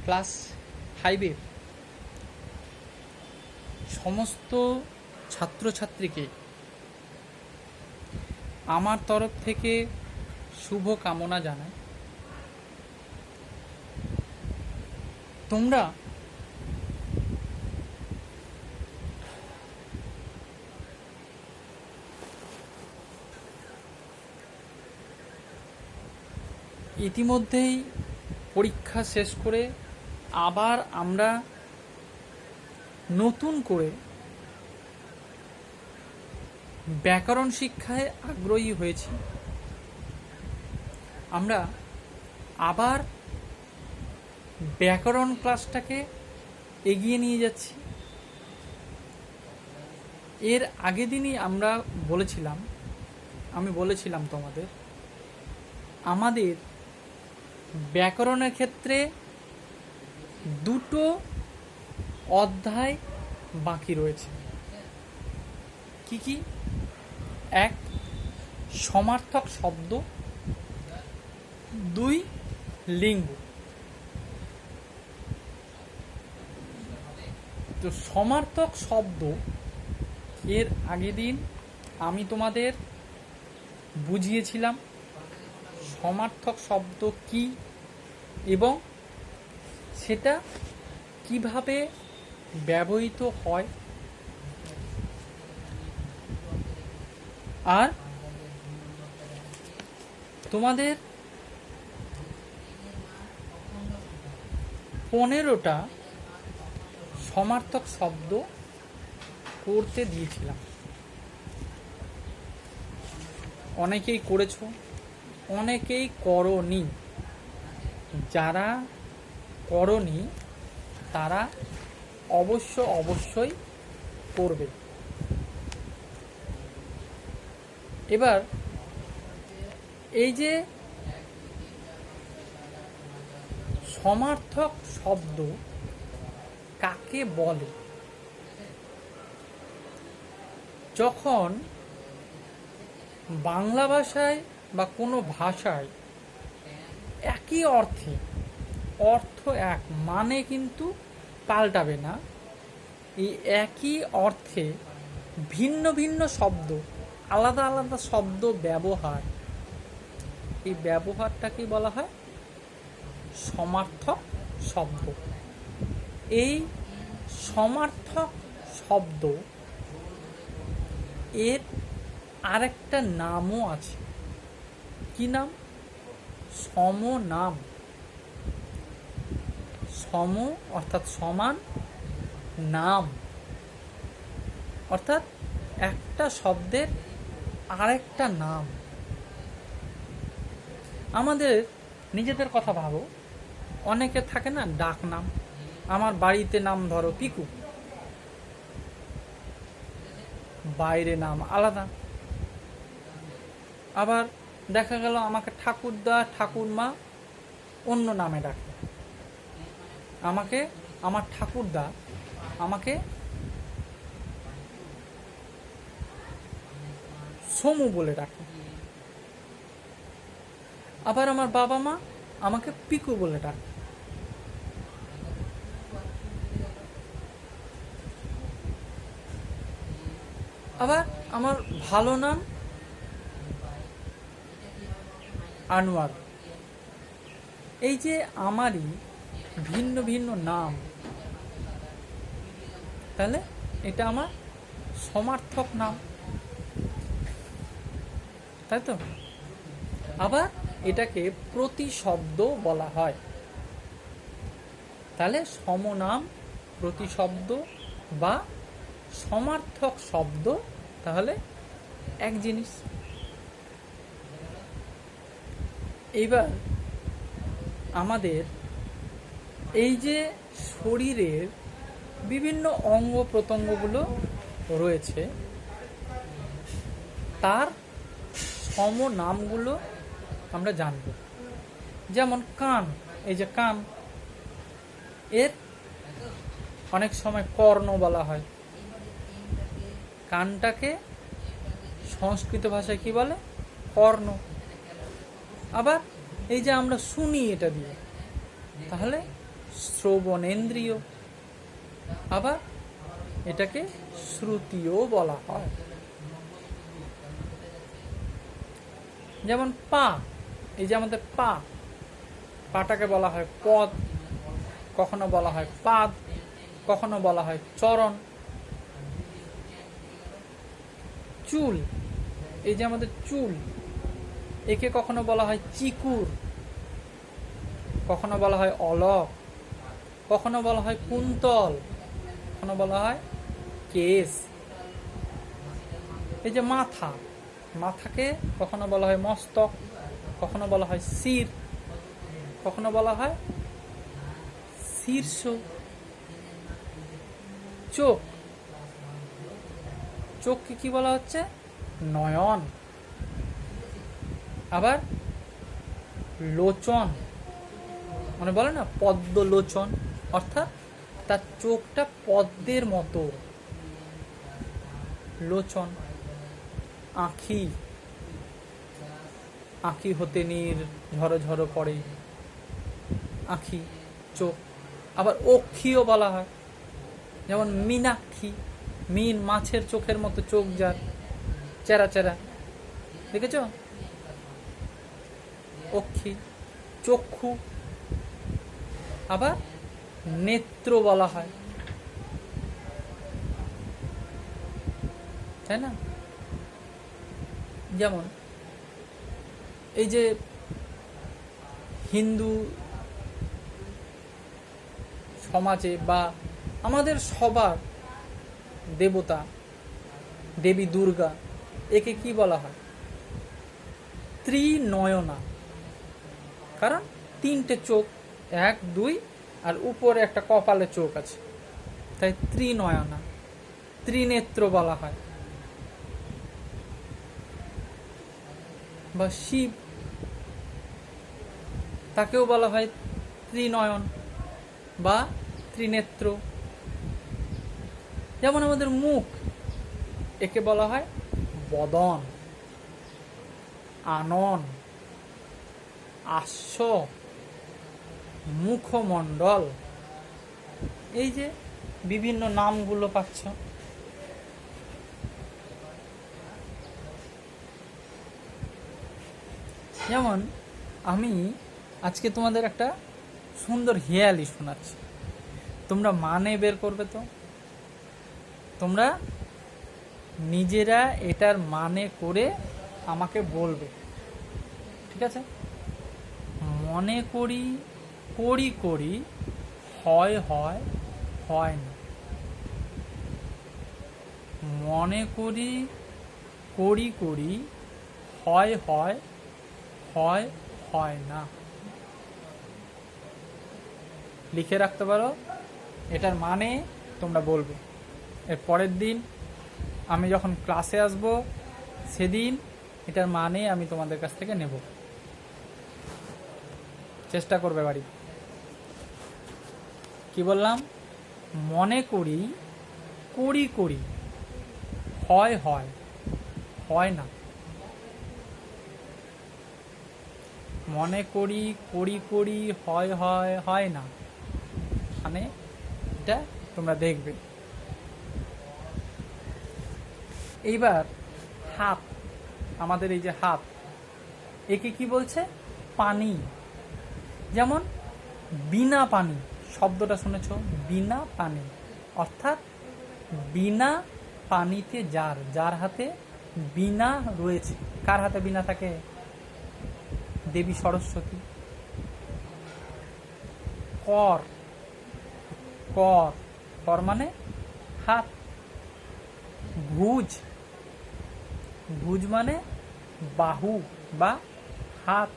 Class 5-এর সমস্ত ছাত্রছাত্রীকে আমার তরফ থেকে শুভ কামনা জানাই। তোমরা ইতিমধ্যেই পরীক্ষা শেষ করে আবার আমরা নতুন করে ব্যাকরণ শিক্ষায় আগ্রহী হয়েছি। আমরা আবার ব্যাকরণ ক্লাসটাকে এগিয়ে নিয়ে যাচ্ছি। এর আগের দিনই আমি বলেছিলাম তোমাদের, আমাদের ব্যাকরণের ক্ষেত্রে দুটো অধ্যায় বাকি রয়েছে। কি কি? এক, সমার্থক শব্দ, দুই, লিঙ্গ। তো সমার্থক শব্দ এর আগের দিন আমি তোমাদের বুঝিয়েছিলাম সমার্থক শব্দ কি এবং সেটা কিভাবে ব্যবহৃত হয়। আর তোমাদের 15টা সমার্থক শব্দ করতে দিয়েছিলাম। অনেকেই করেছো, অনেকেই করনি। যারা করনি তারা অবশ্যই করবে। এবার এই যে সমার্থক শব্দ কাকে বলে? যখন বাংলা ভাষায় বা কোনো ভাষায় একই অর্থ এক, মানে কিন্তু পাল্টাবে না, এই একই অর্থে ভিন্ন ভিন্ন শব্দ, আলাদা আলাদা শব্দ ব্যবহার, এই ব্যবহারটাকে বলা হয় সমার্থক শব্দ। এই সমার্থক শব্দ এর আরেকটা নামও আছে। কি নাম? সমনাম। সম অর্থাৎ সমান, নাম অর্থাৎ একটা শব্দের আরেকটা নাম। আমাদের নিজেদের কথা ভাবো, অনেকে থাকে না ডাক নাম। আমার বাড়িতে নাম ধরো পিকু, বাইরে নাম আলাদা। আবার দেখা গেল আমাকে ঠাকুরদা ঠাকুরমা অন্য নামে ডাকে। আমার ঠাকুরদা আমাকে সমু বলে ডাকে। আবার আমার বাবা মা আমাকে পিকু বলে ডাকে। আবার আমার ভালো নাম আনোয়ার। এই যে আমারই ভিন্ন ভিন্ন নাম, তাহলে এটা আমার সমার্থক নাম, তাই তো? আবার এটাকে প্রতিশব্দ বলা হয়। তাহলে সমনাম, প্রতিশব্দ বা সমার্থক শব্দ তাহলে এক জিনিস। এইবার আমাদের এই যে শরীরের বিভিন্ন অঙ্গ প্রত্যঙ্গগুলো রয়েছে, তার সমনামগুলো আমরা জানব। যেমন কান, এই যে কান, এর অনেক সময় কর্ণ বলা হয়। কানটাকে সংস্কৃত ভাষায় কি বলে? কর্ণ। আবার এই যে আমরা শুনি এটা দিয়ে, তাহলে শ্রবণেন্দ্রিয়, আবার এটাকে শ্রুতিও বলা হয়। যেমন পা, এই যে আমাদের পা, পাটাকে বলা হয় পদ, কখনো বলা হয় পাদ, কখনো বলা হয় চরণ। চুল, এই যে আমাদের চুল, একে কখনো বলা হয় চিকুর, কখনো বলা হয় অলক, কখনো বলা হয় কুন্তল, কখনো বলা হয় কেশ। এই যে মাথা, মাথাকে কখনো বলা হয় মস্তক, কখনো বলা হয় শির, কখনো বলা হয় শীর্ষ। চোখ, চোখকে কি বলা হচ্ছে? নয়ন। আবার লোচন, মানে বলে না পদ্ম লোচন, অর্থাৎ তার চোখটা পদ্মের মতো। লোচন। আঁখি, আঁখি হতে নীর ঝরো ঝরো পড়ে, আঁখি চোখ। আবার অক্ষিও বলা হয়, যেমন মীনাক্ষী, মিন মাছের চোখের মতো চোখ, যার চেরা চেরা, দেখেছ? অক্ষি। চক্ষু। আবার নেত্র বলা হয়, তাই না? যেমন এই যে হিন্দু সমাজে বা আমাদের সবার দেবতা দেবী দুর্গা, একে কি বলা হয়? ত্রিনয়না। কারণ তিনটে চোখ, 1, 2 আর উপরে একটা কপালে চোখ আছে, তাই ত্রিনয়না। ত্রিনেত্র বলা হয়। বা শিব, তাকেও বলা হয় ত্রিনয়ন বা ত্রিনেত্র। যেমন আমাদের মুখ, একে বলা হয় বদন, আনন, আস্য, মুখমণ্ডল। এই যে বিভিন্ন নামগুলো পাচ্ছ। যেমন আমি আজকে তোমাদের একটা সুন্দর হেয়ালি শোনাচ্ছি, তোমরা মানে বের করবে। তো তোমরা নিজেরা এটার মানে করে আমাকে বলবে, ঠিক আছে? মনে করি, করি করি, হয় হয়, হয় না। মনে করি, করি করি, হয় হয়, হয় হয় না। লিখে রাখতে পারো, এটার মানে তোমরা বলবে। এর পরের দিন আমি যখন ক্লাসে আসব, সেদিন এটার মানে আমি তোমাদের কাছ থেকে নেব। চেষ্টা করবে বাড়ি। কি বললাম? মনে করি, করি করি, হয় হয়, হয় না। মনে করি, করি করি, হয় হয়, হয় না। মানে এটা তোমরা দেখবে। এইবার হাত, আমাদের এই যে হাত, একে কি বলছে? পানি। যেমন বিনা পানি, শব্দটা শুনেছ? বিনা পানি, অর্থাৎ বিনা পানিতে যার, যার হাতে বিনা রয়েছে। কার হাতে বিনা থাকে? দেবী সরস্বতী। কর, কর, কর মানে হাত। ভুজ, ভুজ মানে বাহু বা হাত।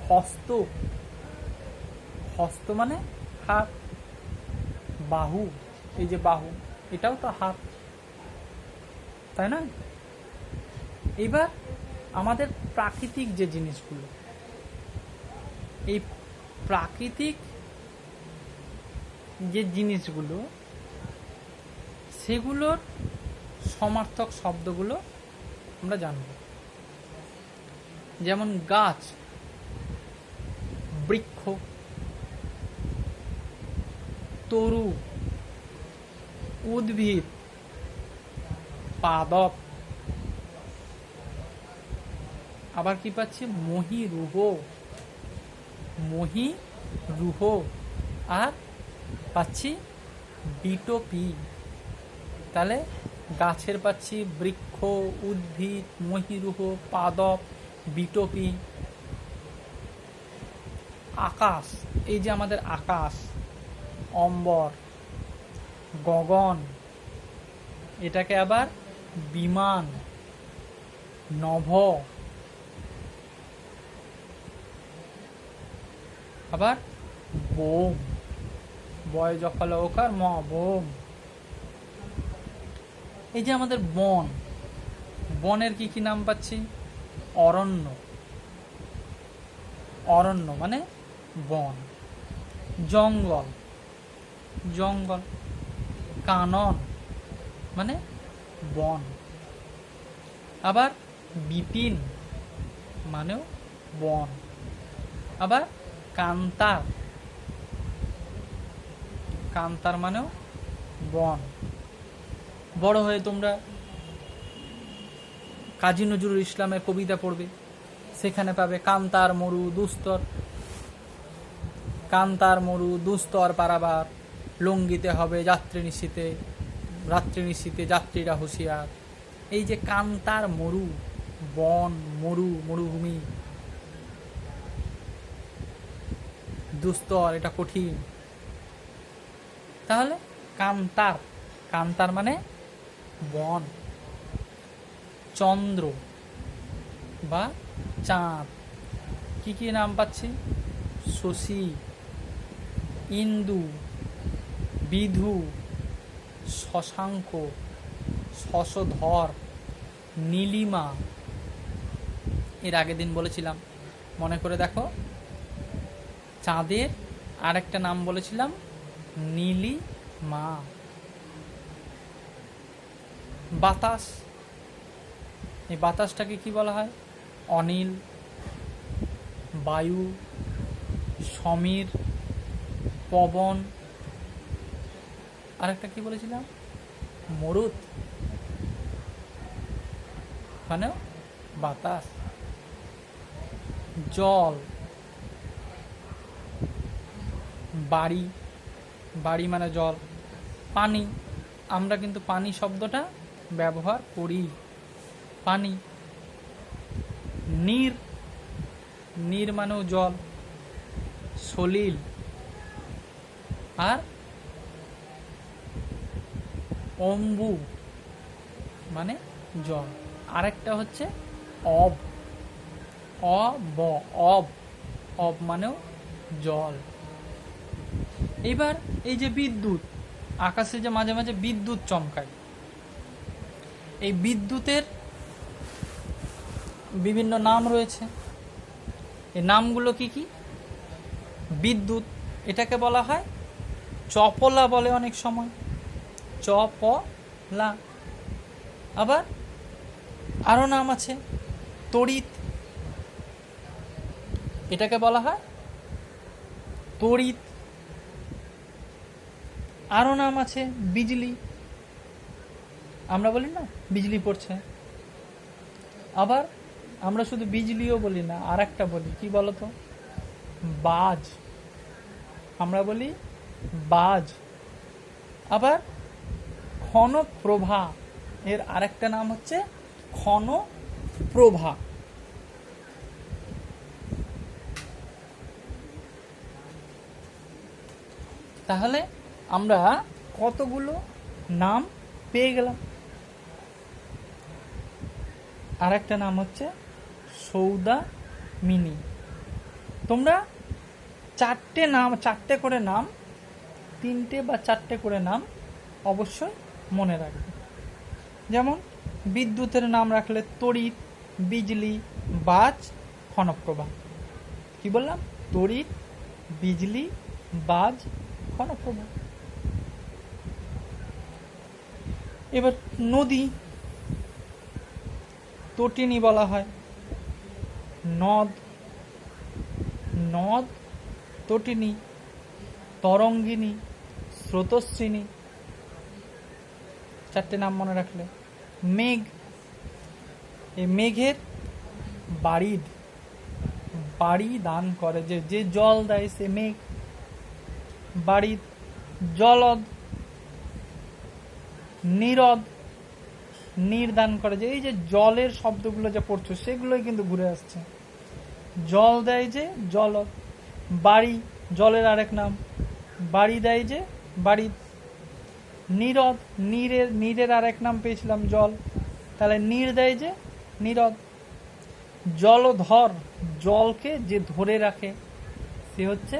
হস্ত, হস্ত মানে হাত। বাহু, এই যে বাহু, এটাও তো হাত, তাই না? এবার আমাদের প্রাকৃতিক যে জিনিসগুলো, এই প্রাকৃতিক যে জিনিসগুলো, সেগুলোর সমার্থক শব্দগুলো আমরা জানব। যেমন গাছ, বৃক্ষ, তরু, উদ্ভিদ, পাদপ। আবার কি পাচ্ছি? মহীরুহ, মহীরুহ। আর পাচ্ছি বিটোপি। তাহলে গাছের পাচ্ছি বৃক্ষ, উদ্ভিদ, মহীরুহ, পাদপ, বিটোপি। আকাশ, এই যে আমাদের আকাশ, অম্বর, গগন, এটাকে আবার বিমান, নভ, আবার বোম, বয় জফলা ওকার ম, বোম। এই যে আমাদের বন, বনের কি কি নাম পাচ্ছি? অরণ্য, অরণ্য মানে বন। জঙ্গল, জঙ্গল। কানন মানে বন। আবার বিপিন মানেও বন। আবার কান্তার, কান্তার মানেও বন। বড় হয়ে তোমরা কাজী নজরুল ইসলামের কবিতা পড়বে, সেখানে পাবে কান্তার মরু দুস্তর, কান্তার মরু দুস্তর পারাবার, লঙ্ঘিতে হবে যাত্রী নিশীতে, রাত্রি নিশীতে যাত্রীরা হুঁশিয়ার। এই যে কান্তার মরু, বন, মরু, মরুভূমি, দুস্তর, এটা কঠিন। তাহলে কান্তার, কান্তার মানে বন। চন্দ্র বা চাঁদ, কি কি নাম পাচ্ছি? শশী, ইন্দু, বিধু, শশাঙ্ক, শশধর, নীলিমা। এর আগের দিন বলেছিলাম, মনে করে দেখো। চাঁদের আরেকটা নাম বলেছিলাম নীলিমা। বাতাস, এই বাতাসটাকে কি বলা হয়? অনিল, বায়ু, সমীর, পবন। আরেকটা কি বলেছিলাম? মরুত, মানে বাতাস। জল, বাড়ি, বাড়ি মানে জল। পানি, আমরা কিন্তু পানি শব্দটা ব্যবহার করি, পানি। নীর, নীর মানেও জল। সলিল। আর অম্বু মানে জল। আরেকটা হচ্ছে অব, অব, অব, অব মানেও জল। এবার এই যে বিদ্যুৎ, আকাশে যে মাঝে মাঝে বিদ্যুৎ চমকায়, এই বিদ্যুতের বিভিন্ন নাম রয়েছে। এই নামগুলো কি কি? বিদ্যুৎ, এটাকে বলা হয় চপলা বলে অনেক সময়, চপলা। আবার আরো নাম আছে তড়িৎ, এটাকে বলা হয় তড়িৎ। আরো নাম আছে বিজলি, আমরা বলি না বিজলি পড়ছে। আবার আমরা শুধু বিজলিও বলি না, আর একটা বলি, কি বলতো? বাজ, আমরা বলি বাজ। আবার ক্ষণপ্রভা, এর আরেকটা নাম হচ্ছে ক্ষণপ্রভা। তাহলে আমরা কতগুলো নাম পেয়ে গেলাম। আরেকটা নাম হচ্ছে সৌদামিনী। তোমরা চারটে করে নাম, 3টে বা 4টে করে নাম অবশ্যই মনে রাখবে। যেমন বিদ্যুতের নাম রাখলে তড়িৎ, বিজলি, বাজ, ক্ষণপ্রভা। কি বললাম? তড়িৎ, বিজলি, বাজ, ক্ষণপ্রভা। এবার নদী, তটিনী বলা হয়। নদ, নদ, তটিনী, তরঙ্গিনী, স্রোতস্বিনী, 4টে নাম মনে রাখলে। মেঘ, এই মেঘের বাড়ির, বাড়ি দান করে, যে যে জল দেয় সে মেঘ। বাড়ির। জলদ, নীরদ, নীর দান করে, যে এই যে জলের শব্দগুলো যা পড়ছো সেগুলোই কিন্তু ঘুরে আসছে। জল দেয় যে জলদ। বাড়ি, জলের আরেক নাম। বাড়ি দেয় যে বাড়ি। নীরদ, নীরের আরেক নাম পেয়েছিলাম জল, তাহলে নীর দেয় যে নীরদ। জলধর, জলকে যে ধরে রাখে সে হচ্ছে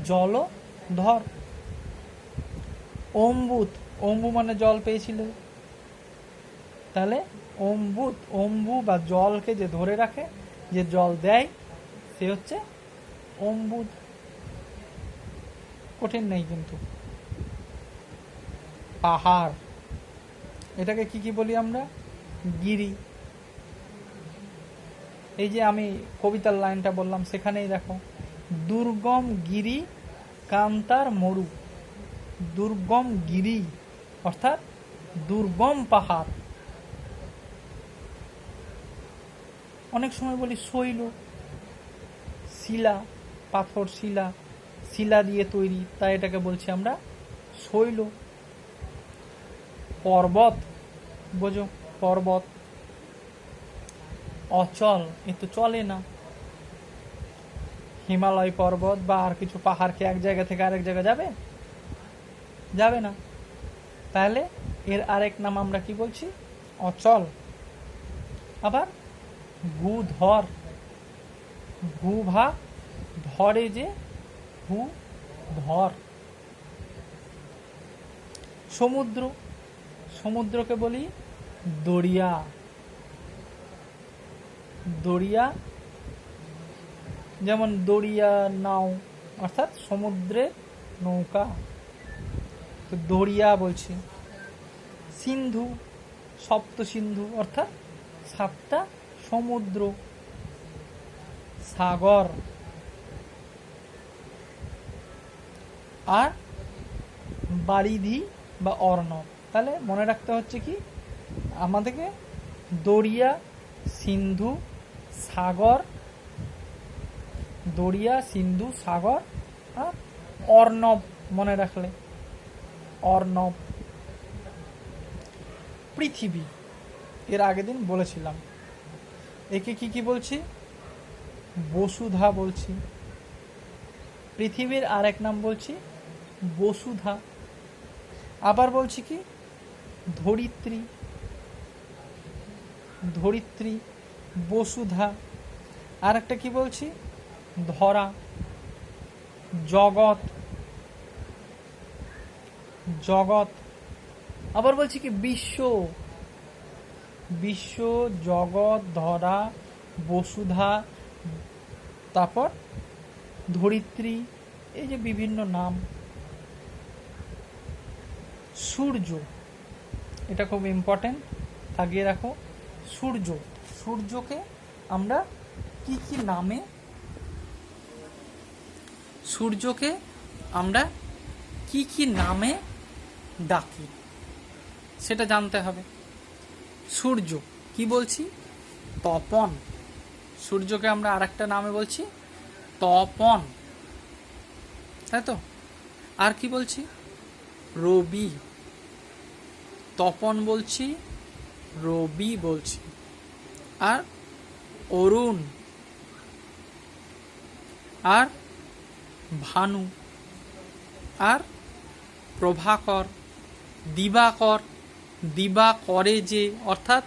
জলধর। অম্বুত, অম্বু মানে জল পেয়েছিলে, তাহলে অম্বুত, অম্বু বা জলকে যে ধরে রাখে, যে জল দেয় সে হচ্ছে অম্বুত। কঠিন নেই কিন্তু। পাহাড়, এটাকে কি কি বলি আমরা? গিরি। এই যে আমি কবিতার লাইনটা বললাম সেখানেই দেখো, দুর্গম গিরি কান্তার মরু। দুর্গম গিরি অর্থাৎ দুর্গম পাহাড়। অনেক সময় বলি শৈল, শিলা, পাথর, শিলা, শিলা দিয়ে তৈরি, তাই এটাকে বলছি আমরা শৈল। পর্বত, বোঝো, পর্বত। অচল, এ তো চলে না। হিমালয় পর্বত বা আর কিছু পাহাড় কি এক জায়গা থেকে আরেক জায়গা যাবে? যাবে না। তাহলে এর আরেক নাম আমরা কি বলছি? অচল। আবার ভূধর, ভূভাগ ধরে যে ভূধর। সমুদ্র, সমুদ্রকে বলি দরিয়া। দরিয়া, যেমন দরিয়া নাও অর্থাৎ সমুদ্রের নৌকা, তো দরিয়া বলছি। সিন্ধু, সপ্ত সিন্ধু অর্থাৎ 7টা সমুদ্র। সাগর। আর বারিধি বা অর্ণব। তাহলে মনে রাখতে হচ্ছে কি আমাদেরকে? দরিয়া, সিন্ধু, সাগর, দরিয়া, সিন্ধু, সাগর আর অর্ণব মনে রাখলে। অর্ণব। পৃথিবী, এর আগের দিন বলেছিলাম। একে কি কি বলছি? বসুধা বলছি। পৃথিবীর আরেক নাম বলছি বসুধা। আবার বলছি কি? ধরিত্রী। ধরিত্রী, বসুধা। আর একটা কি বলছি? ধরা। জগৎ, জগৎ। আবার বলছি কি? বিশ্ব। বিশ্ব, জগৎ, ধরা, বসুধা, তারপর ধরিত্রী, এই যে বিভিন্ন নাম। সূর্য, এটা খুব ইম্পর্টেন্ট, আগিয়ে রাখো। সূর্য, সূর্যকে আমরা কি কি নামে, সূর্যকে আমরা কি কি নামে ডাকি সেটা জানতে হবে। সূর্য কি বলছি? তপন। সূর্যকে আমরা আরেকটা নামে বলছি তপন, তাই তো? আর কি বলছি? রবি। তপন বলছি, রবি বলছি। আর অরুণ, আর ভানু, আর প্রভাকর, দিবাকর। দিবা করে যে, অর্থাৎ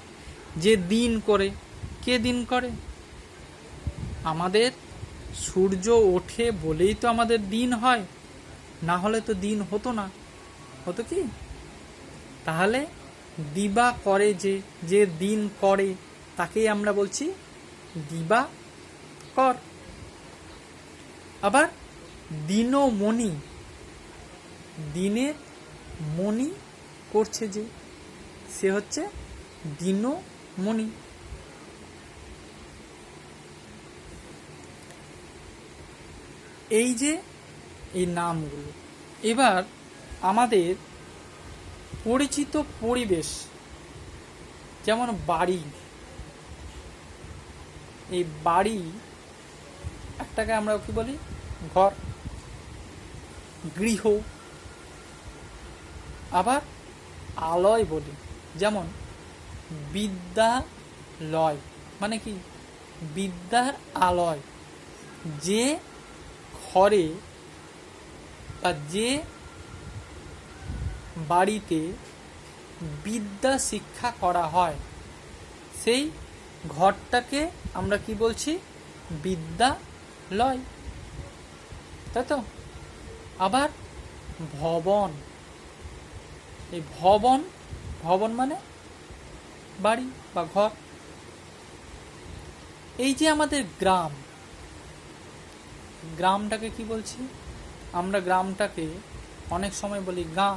যে দিন করে। কে দিন করে? আমাদের সূর্য ওঠে বলেই তো আমাদের দিন হয়, না হলে তো দিন হতো না। হতো কি? তাহলে দিবা করে যে, যে দিন করে তাকেই আমরা বলছি দিবাকর। আবার দিনমণি, দিনের মণি করছে যে, সে হচ্ছে দিনমণি। এই যে এই নামগুলো। এবার আমাদের পরিচিত পরিবেশ, যেমন বাড়ি, এই বাড়ি একটাকে আমরা কি বলি? ঘর, গৃহ। আবার আলয় বলি, যেমন বিদ্যালয় মানে কি? বিদ্যার আলয়। যে ঘরে বা যে বাড়িতে বিদ্যা শিক্ষা করা হয়, সেই ঘরটাকে আমরা কি বলছি? বিদ্যালয়, তাই তো? আবার ভবন, এই ভবন, ভবন মানে বাড়ি বা ঘর। এই যে আমাদের গ্রাম, গ্রামটাকে কি বলছি? আমরা গ্রামটাকে অনেক সময় বলি গাঁ,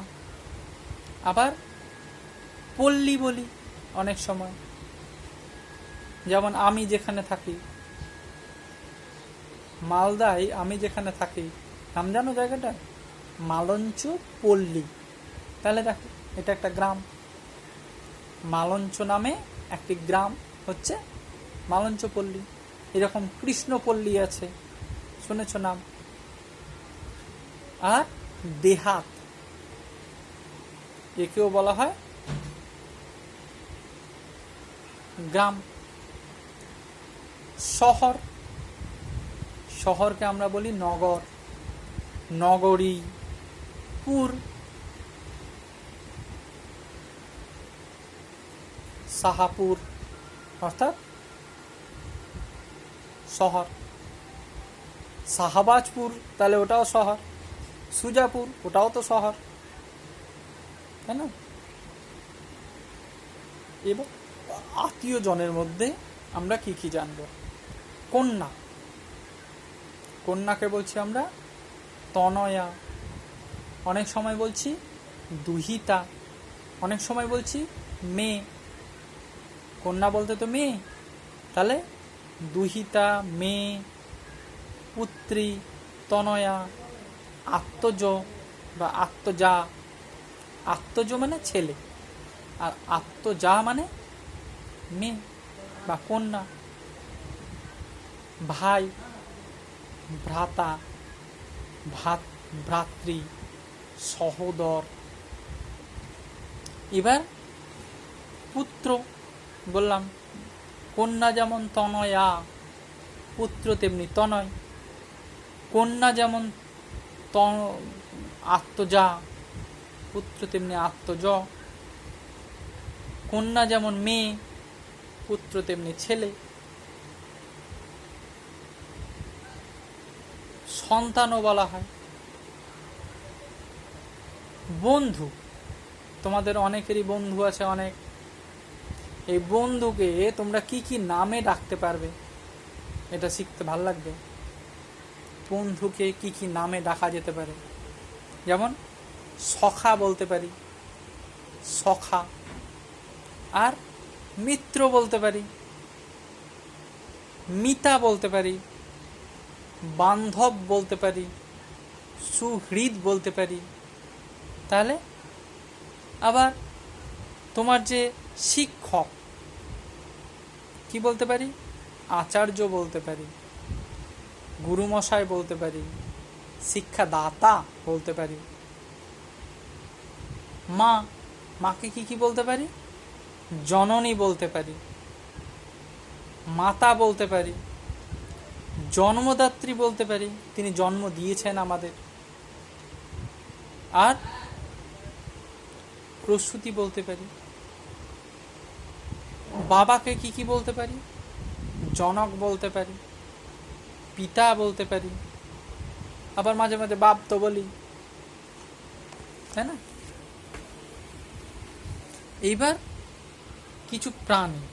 আবার পল্লী বলি অনেক সময়। যেমন আমি যেখানে থাকি, মালদায় আমি যেখানে থাকি, নাম জানো জায়গাটা? মালঞ্চ পল্লী। তাহলে দেখো, এটা একটা গ্রাম। মালঞ্চ নামে একটি গ্রাম হচ্ছে মালঞ্চ পল্লী। এরকম কৃষ্ণপল্লী আছে, শুনেছ নাম। আর দেহাত, একেও বলা হয় গ্রাম। শহর, শহরকে আমরা বলি নগর, নগরী। পুর, শাহাপুর অর্থাৎ শহর। শাহবাজপুর, তাহলে ওটাও শহর। সুজাপুর, ওটাও তো শহর, তাই না? এবং আত্মীয় জনের মধ্যে আমরা কি কি জানবো? কন্যা, কন্যাকে বলছি আমরা তনয়া, অনেক সময় বলছি দুহিতা, অনেক সময় বলছি মেয়ে। কন্যা বলতে তো মেয়ে, তাহলে দুহিতা, মেয়ে, পুত্রী, তনয়া, আত্মজ বা আত্মজা। আত্মজ মানে ছেলে, আর আত্মজা মানে মেয়ে বা কন্যা। ভাই, ভ্রাতা, ভ্রাতৃ, সহোদর। এবার পুত্র বললাম, কন্যা যেমন তনয়া, পুত্র তেমনি তনয়। কন্যা যেমন আত্মজা, পুত্র তেমনি আত্মজ। কন্যা যেমন মেয়ে, পুত্র তেমনি ছেলে। সন্তানও বলা হয়। বন্ধু, তোমাদের অনেকেরই বন্ধু আছে অনেক। এই বন্ধুকে তোমরা কি কি নামে ডাকতে পারবে? এটা শিখতে ভাল লাগবে। বন্ধুকে কি কি নামে ডাকা যেতে পারে? যেমন সখা বলতে পারি, সখা। আর মিত্র বলতে পারি, মিতা বলতে পারি, বান্ধব বলতে পারি, সুহৃদ বলতে পারি। তাহলে আবার তোমার যে শিক্ষক, কি বলতে পারি? আচার্য বলতে পারি, গুরুমশাই বলতে পারি, শিক্ষাদাতা বলতে পারি। মা, মাকে কি কি বলতে পারি? জননী বলতে পারি, মাতা বলতে পারি, জন্মদাত্রী বলতে পারি, তিনি জন্ম দিয়েছেন আমাদের। আর প্রসূতি বলতে পারি। বাবাকে কি কি বলতে পারি? জনক বলতে পারি, পিতা বলতে পারি। আবার মাঝে মাঝে বাপ তো বলি, তাই না? এইবার কিছু প্রাণী,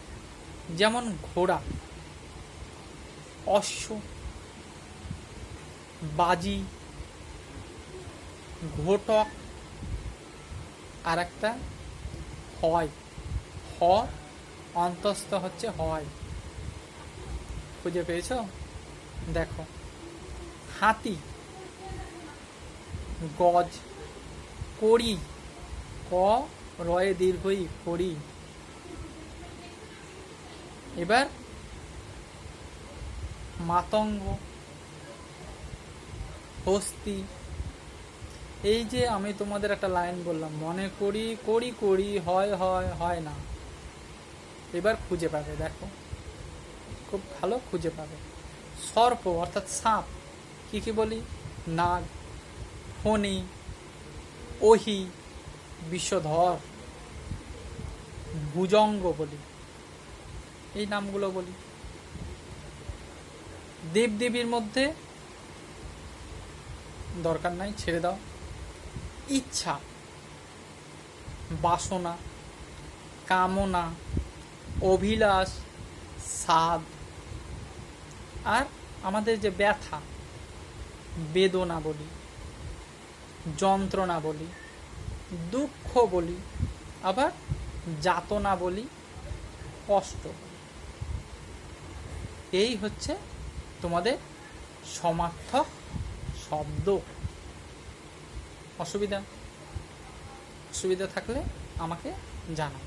যেমন ঘোড়া, অশ্ব, বাজি, ঘোটক, আর একটা হয়। হ অন্তস্থ হচ্ছে হয়। খুঁজে পেয়েছ? দেখো, হাতি, গজ, করি, ক রয়ে দীর্ঘই, করি। এবার মাতঙ্গ, হস্তি। এই যে আমি তোমাদের একটা লাইন বললাম, মনে করি, করি করি, হয় হয়, হয় না। এবার খুঁজে পাবে, দেখো খুব ভালো খুঁজে পাবে। সর্প অর্থাৎ সাপ, কি কি বলি? নাগ, ফণি, ওহি, বিষধর, ভুজঙ্গ বলি, এই নামগুলো বলি। দেবদেবীর মধ্যে দরকার নাই, ছেড়ে দাও। ইচ্ছা, বাসনা, কামনা, অভিলাষ, সাধ। আর আমাদের যে ব্যথা, বেদনা বলি, যন্ত্রণা বলি, দুঃখ বলি, আবার যাতনা বলি, কষ্ট বলি। এই হচ্ছে তোমাদের সমার্থক শব্দ। অসুবিধা থাকলে আমাকে জানাও।